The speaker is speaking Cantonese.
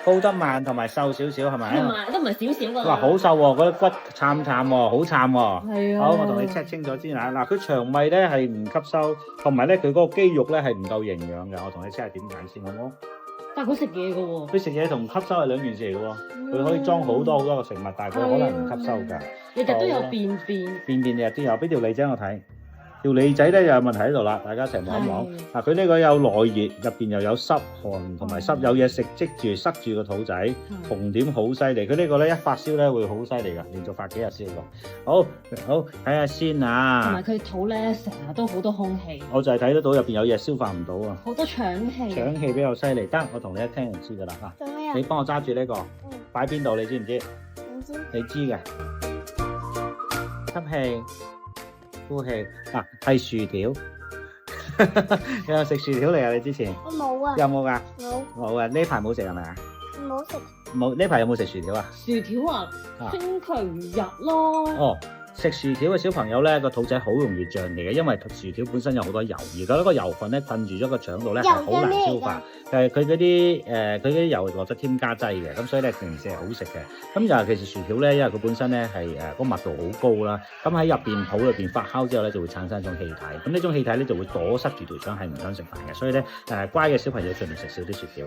高得慢同埋瘦少少係咪？係咪？都唔係少少㗎。哇，好瘦喎，嗰啲骨慘喎，好慘喎。係啊。好，我同你 check 清楚先嚇。嗱，佢腸胃咧係唔吸收，同埋咧佢嗰個肌肉咧係唔夠營養嘅。我同你 check 下點解先，好唔好？但係佢食嘢㗎喎。佢食嘢同吸收係兩件事嚟嘅喎。佢可以裝好多個食物，但係佢可能唔吸收㗎。日日都有便便。便便日都有，俾條脷仔我睇。條脷仔咧又有問題喺度啦，大家一齊望一望。嗱，佢呢個有內熱，入邊又有濕寒同埋濕，有嘢食積住塞住個肚仔，紅點好犀利。佢呢個咧一發燒咧會好犀利㗎，連續發幾日燒㗎。好，睇下先啊。同埋佢肚咧成日都好多空氣。我就係睇得到入邊有嘢消化唔到啊。好多腸氣。腸氣比較犀利，得我同你一聽就知㗎啦嚇。做咩啊？你幫我揸住呢個，擺邊度你知唔知？唔知。你知嘅。吸氣。呼氣啊，係薯條。你有食薯條嚟啊？你之前？我冇啊。有冇㗎？冇啊，呢排冇食係咪啊？冇食。冇，呢排有冇食薯條啊？薯條啊，星期日咯。哦，食薯條嘅小朋友咧，個肚仔好容易脹嚟嘅，因為薯條本身有好多油，而嗰個油分咧困住咗個腸度咧係好難消化。佢嗰啲油落咗添加劑嘅，咁所以咧平時係好食嘅。咁尤其是薯條咧，因為佢本身咧係個密度好高啦，咁喺肚裏邊發酵之後咧就會產生一種氣體，咁呢種氣體咧就會阻塞住條腸，係唔想食飯嘅。所以咧乖嘅小朋友盡量食少啲薯條。